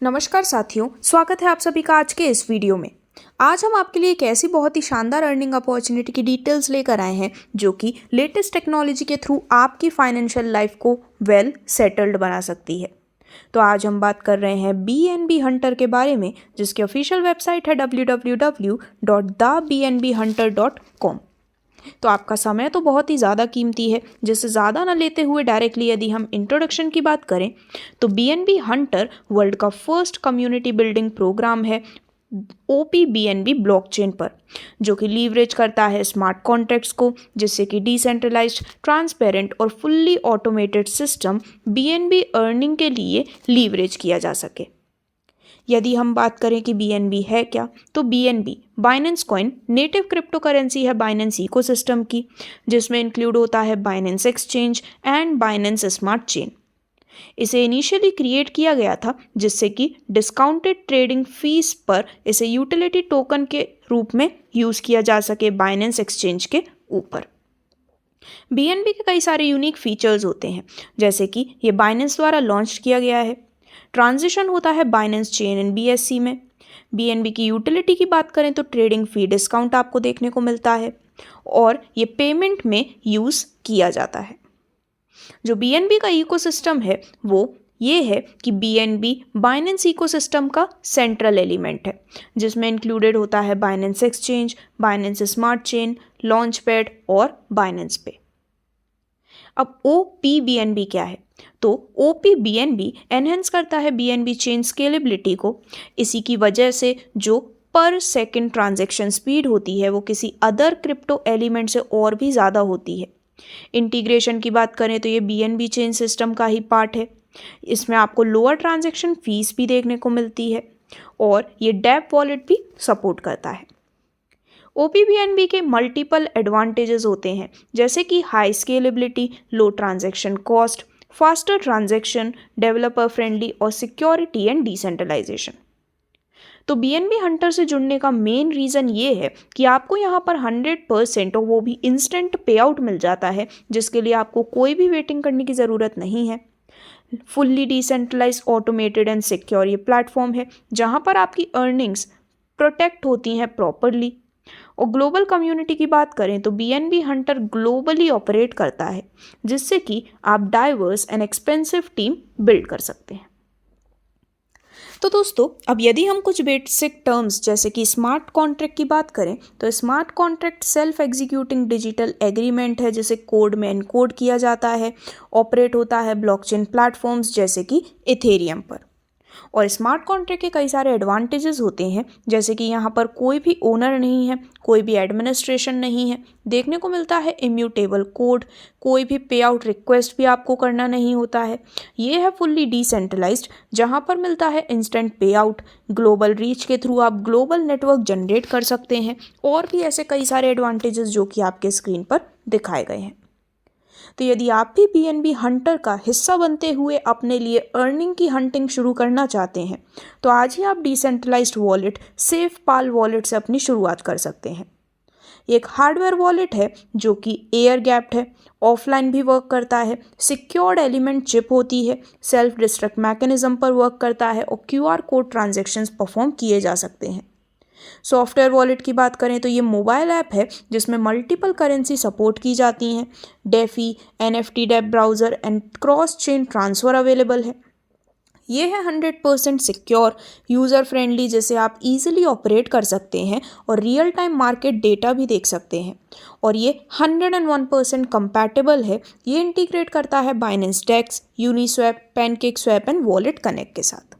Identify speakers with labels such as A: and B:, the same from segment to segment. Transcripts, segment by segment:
A: नमस्कार साथियों, स्वागत है आप सभी का आज के इस वीडियो में। आज हम आपके लिए एक ऐसी बहुत ही शानदार अर्निंग अपॉर्चुनिटी की डिटेल्स लेकर आए हैं जो कि लेटेस्ट टेक्नोलॉजी के थ्रू आपकी फाइनेंशियल लाइफ को वेल सेटल्ड बना सकती है। तो आज हम बात कर रहे हैं BNB हंटर के बारे में, जिसकी ऑफिशियल वेबसाइट है www.thebnbhunter.com। तो आपका समय तो बहुत ही ज़्यादा कीमती है, जिसे ज़्यादा ना लेते हुए डायरेक्टली यदि हम इंट्रोडक्शन की बात करें तो BNB हंटर वर्ल्ड का फर्स्ट कम्युनिटी बिल्डिंग प्रोग्राम है OPBNB ब्लॉकचेन पर, जो कि लीवरेज करता है स्मार्ट कॉन्ट्रैक्ट्स को, जिससे कि डिसेंट्रलाइज्ड, ट्रांसपेरेंट और fully automated system BNB earning के लिए लीवरेज किया जा सके। यदि हम बात करें कि BNB है क्या, तो BNB Binance coin native crypto currency है बाइनेंस इकोसिस्टम की, जिसमें इंक्लूड होता है Binance exchange and Binance smart chain. इसे इनिशियली क्रिएट किया गया था जिससे कि डिस्काउंटेड ट्रेडिंग फीस पर इसे यूटिलिटी टोकन के रूप में यूज़ किया जा सके बाइनेंस एक्सचेंज के ऊपर। BNB के कई सारे यूनिक फीचर्स होते हैं, जैसे कि ये बाइनेंस द्वारा लॉन्च किया गया है। ट्रांजिशन होता है बाइनेंस चेन एंड BSC में। BNB की यूटिलिटी की बात करें तो ट्रेडिंग फी डिस्काउंट आपको देखने को मिलता है और ये पेमेंट में यूज़ किया जाता है। जो BNB का इकोसिस्टम है वो ये है कि BNB बाइनेंस इकोसिस्टम का सेंट्रल एलिमेंट है, जिसमें इंक्लूडेड होता है Binance exchange, Binance smart chain, launch pad और बाइनेंस पे। अब OPBNB क्या है? तो OPBNB एनहेंस करता है BNB चेन स्केलेबिलिटी को। इसी की वजह से जो पर सेकंड ट्रांजैक्शन स्पीड होती है वो किसी अदर क्रिप्टो एलिमेंट से और भी ज़्यादा होती है। इंटीग्रेशन की बात करें तो ये BNB चेन सिस्टम का ही पार्ट है। इसमें आपको लोअर ट्रांजैक्शन फीस भी देखने को मिलती है और ये डेप वॉलेट भी सपोर्ट करता है। OPBNB के मल्टीपल एडवांटेजेस होते हैं, जैसे कि high scalability, low transaction cost, faster transaction, developer friendly और सिक्योरिटी एंड डिसेंट्रलाइजेशन। तो BNB हंटर से जुड़ने का मेन रीज़न ये है कि आपको यहाँ पर 100% और वो भी इंस्टेंट पे आउट मिल जाता है, जिसके लिए आपको कोई भी वेटिंग करने की ज़रूरत नहीं है। Fully decentralise, automated and secure ये प्लेटफॉर्म है जहाँ पर आपकी अर्निंग्स प्रोटेक्ट होती हैं प्रॉपरली। और ग्लोबल कम्युनिटी की बात करें तो BNB हंटर ग्लोबली ऑपरेट करता है, जिससे कि आप diverse and expensive team build कर सकते हैं। तो दोस्तों, अब यदि हम कुछ बेसिक टर्म्स जैसे कि स्मार्ट कॉन्ट्रैक्ट की बात करें तो smart contract self executing digital agreement है, जिसे कोड में एनकोड किया जाता है, ऑपरेट होता है ब्लॉकचेन प्लेटफॉर्म्स जैसे कि इथेरियम पर। और स्मार्ट कॉन्ट्रैक्ट के कई सारे एडवांटेजेस होते हैं, जैसे कि यहाँ पर कोई भी ओनर नहीं है, कोई भी एडमिनिस्ट्रेशन नहीं है, देखने को मिलता है इम्यूटेबल कोड, कोई भी पे आउट रिक्वेस्ट भी आपको करना नहीं होता है। ये है फुल्ली डिसेंट्रलाइज्ड, जहाँ पर मिलता है इंस्टेंट पे आउट, ग्लोबल रीच के थ्रू आप ग्लोबल नेटवर्क जनरेट कर सकते हैं और भी ऐसे कई सारे एडवांटेजेस जो कि आपके स्क्रीन पर दिखाए गए हैं। तो यदि आप भी BNB हंटर का हिस्सा बनते हुए अपने लिए अर्निंग की हंटिंग शुरू करना चाहते हैं तो आज ही आप डिसेंट्रलाइज्ड वॉलेट सेफ पाल वॉलेट से अपनी शुरुआत कर सकते हैं। एक हार्डवेयर वॉलेट है जो कि एयर गैप्ड है, ऑफलाइन भी वर्क करता है, सिक्योर्ड एलिमेंट चिप होती है, सेल्फ डिस्ट्रक्ट मैकेनिज्म पर वर्क करता है और QR कोड ट्रांजैक्शंस परफॉर्म किए जा सकते हैं। सॉफ्टवेयर वॉलेट की बात करें तो ये मोबाइल ऐप है जिसमें मल्टीपल करेंसी सपोर्ट की जाती हैं, DeFi, NFT dApp browser and cross chain transfer available है। ये है 100% सिक्योर, यूज़र फ्रेंडली, जिसे आप इजीली ऑपरेट कर सकते हैं और रियल टाइम मार्केट डेटा भी देख सकते हैं। और ये 101% कंपैटिबल है। ये इंटीग्रेट करता है Binance DEX, Uniswap, PancakeSwap and wallet connect के साथ।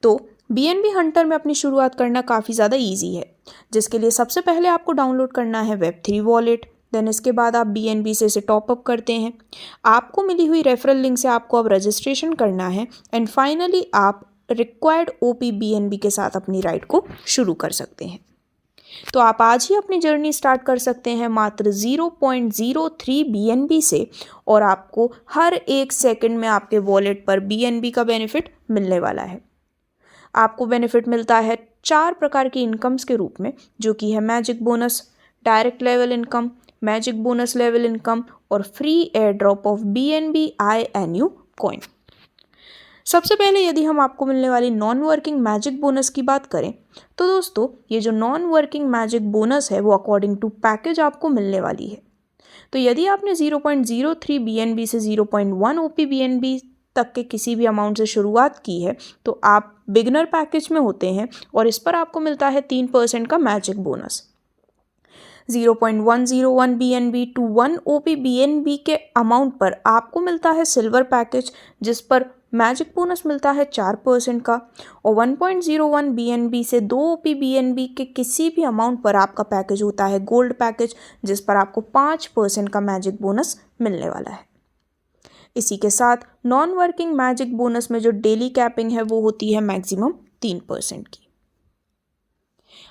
A: तो BNB हंटर में अपनी शुरुआत करना काफ़ी ज़्यादा इजी है, जिसके लिए सबसे पहले आपको डाउनलोड करना है Web3 वॉलेट। देन इसके बाद आप BNB से इसे टॉपअप करते हैं। आपको मिली हुई रेफरल लिंक से आपको अब रजिस्ट्रेशन करना है एंड फाइनली आप रिक्वायर्ड OPBNB के साथ अपनी राइड को शुरू कर सकते हैं। तो आप आज ही अपनी जर्नी स्टार्ट कर सकते हैं मात्र 0.03 BNB से और आपको हर एक सेकंड में आपके वॉलेट पर BNB का बेनिफिट मिलने वाला है। आपको बेनिफिट मिलता है 4 प्रकार की इनकम्स के रूप में, जो कि है magic bonus, direct level income, magic bonus level income और free air drop of BNB INU coin. सबसे पहले यदि हम आपको मिलने वाली नॉन वर्किंग मैजिक बोनस की बात करें तो दोस्तों ये जो नॉन वर्किंग मैजिक बोनस है वो अकॉर्डिंग टू पैकेज आपको मिलने वाली है। तो यदि आपने 0.03 BNB से 0.1 OP BNB तक के किसी भी अमाउंट से शुरुआत की है तो आप बिगनर पैकेज में होते हैं और इस पर आपको मिलता है 3% का magic bonus. 0.101 BNB to 1 OP BNB के अमाउंट पर आपको मिलता है सिल्वर पैकेज जिस पर मैजिक बोनस मिलता है 4% का, और 1.01 BNB से 2 OP BNB के किसी भी अमाउंट पर आपका पैकेज होता है गोल्ड पैकेज जिस पर आपको 5% का मैजिक बोनस मिलने वाला है। इसी के साथ नॉन वर्किंग मैजिक बोनस में जो डेली कैपिंग है वो होती है मैक्सिमम 3% की।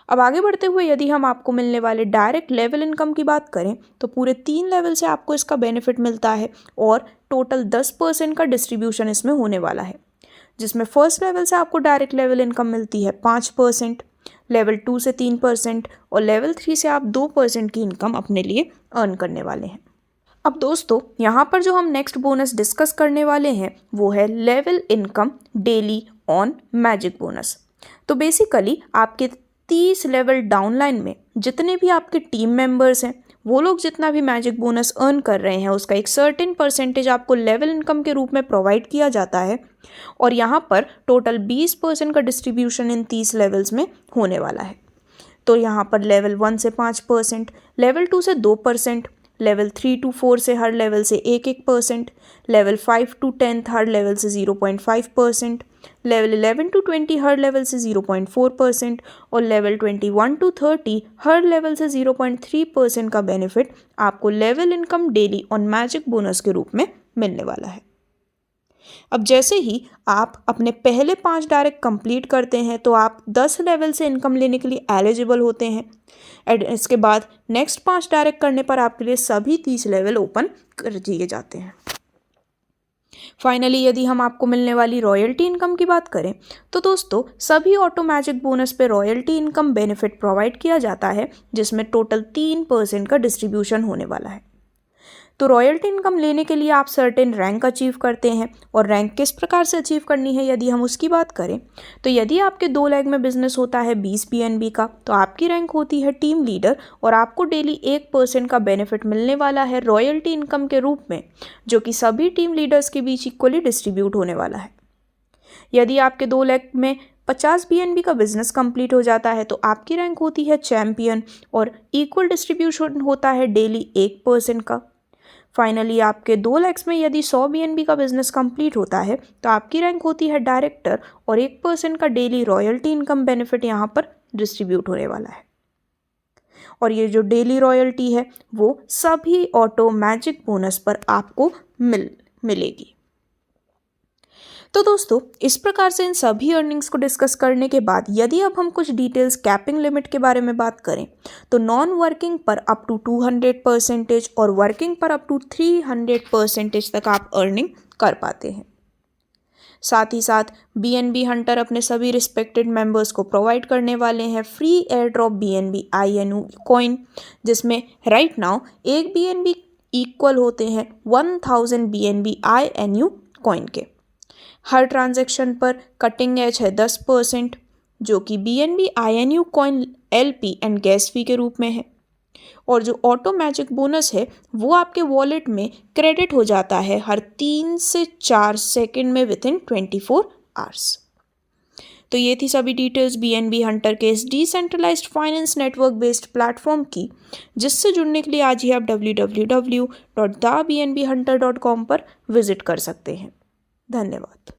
A: अब आगे बढ़ते हुए यदि हम आपको मिलने वाले डायरेक्ट लेवल इनकम की बात करें तो पूरे 3 लेवल से आपको इसका बेनिफिट मिलता है और टोटल 10% का डिस्ट्रीब्यूशन इसमें होने वाला है, जिसमें फर्स्ट लेवल से आपको डायरेक्ट लेवल इनकम मिलती है 5%, लेवल 2 से 3% और लेवल 3 से आप 2% की इनकम अपने लिए अर्न करने वाले हैं। अब दोस्तों यहाँ पर जो हम नेक्स्ट बोनस डिस्कस करने वाले हैं वो है level income daily on magic bonus. तो बेसिकली आपके 30 लेवल डाउनलाइन में जितने भी आपके टीम मेंबर्स हैं वो लोग जितना भी मैजिक बोनस अर्न कर रहे हैं उसका एक सर्टेन परसेंटेज आपको लेवल इनकम के रूप में प्रोवाइड किया जाता है और यहाँ पर टोटल 20% का डिस्ट्रीब्यूशन इन 30 लेवल्स में होने वाला है। तो यहाँ पर लेवल 1 से 5%, लेवल 2 से 2%, लेवल 3 to 4 से हर लेवल से 1%, लेवल 5 to 10 हर लेवल से 0.5%, लेवल 11 to 20 हर लेवल से 0.4% और लेवल 21 to 30 हर लेवल से 0.3% का बेनिफिट आपको level income daily on magic bonus के रूप में मिलने वाला है। अब जैसे ही आप अपने पहले 5 डायरेक्ट कंप्लीट करते हैं तो आप 10 लेवल से इनकम लेने के लिए एलिजिबल होते हैं। इसके बाद नेक्स्ट 5 डायरेक्ट करने पर आपके लिए सभी 30 लेवल ओपन कर दिए जाते हैं। फाइनली यदि हम आपको मिलने वाली रॉयल्टी इनकम की बात करें तो दोस्तों सभी ऑटो मैजिक बोनस पे रॉयल्टी इनकम बेनिफिट प्रोवाइड किया जाता है जिसमें टोटल 3% का डिस्ट्रीब्यूशन होने वाला है। तो रॉयल्टी इनकम लेने के लिए आप सर्टेन रैंक अचीव करते हैं और रैंक किस प्रकार से अचीव करनी है यदि हम उसकी बात करें तो यदि आपके 2 लेग में बिजनेस होता है 20 BNB का तो आपकी रैंक होती है टीम लीडर और आपको डेली 1% का बेनिफिट मिलने वाला है रॉयल्टी इनकम के रूप में जो कि सभी टीम लीडर्स के बीच इक्वली डिस्ट्रीब्यूट होने वाला है। यदि आपके 2 लेग में 50 BNB का बिजनेस कंप्लीट हो जाता है तो आपकी रैंक होती है चैंपियन और इक्वल डिस्ट्रीब्यूशन होता है डेली 1% का। फाइनली आपके 2 लेग्स में यदि 100 BNB का बिजनेस कंप्लीट होता है तो आपकी रैंक होती है डायरेक्टर और 1% का डेली रॉयल्टी इनकम बेनिफिट यहाँ पर डिस्ट्रीब्यूट होने वाला है। और ये जो डेली रॉयल्टी है वो सभी ऑटो मैजिक बोनस पर आपको मिलेगी। तो दोस्तों इस प्रकार से इन सभी अर्निंग्स को डिस्कस करने के बाद यदि अब हम कुछ डिटेल्स कैपिंग लिमिट के बारे में बात करें तो नॉन वर्किंग पर अप टू 200% और वर्किंग पर अप टू 300% तक आप अर्निंग कर पाते हैं। साथ ही साथ BNB हंटर अपने सभी रिस्पेक्टेड मेंबर्स को प्रोवाइड करने वाले हैं free air drop BNB INU coin जिसमें राइट नाउ एक BNB इक्वल होते हैं 1000 BNB INU कॉइन के। हर ट्रांजैक्शन पर कटिंग एज है 10% जो कि BNB INU कॉइन LP एंड गैस फी के रूप में है और जो ऑटो मैजिक बोनस है वो आपके वॉलेट में क्रेडिट हो जाता है हर 3 से 4 सेकंड में विथिन 24 आवर्स। तो ये थी सभी डिटेल्स BNB हंटर के इस decentralised finance network based platform की जिससे जुड़ने के लिए आज ही आप www.thebnbhunter.com पर विजिट कर सकते हैं। धन्यवाद।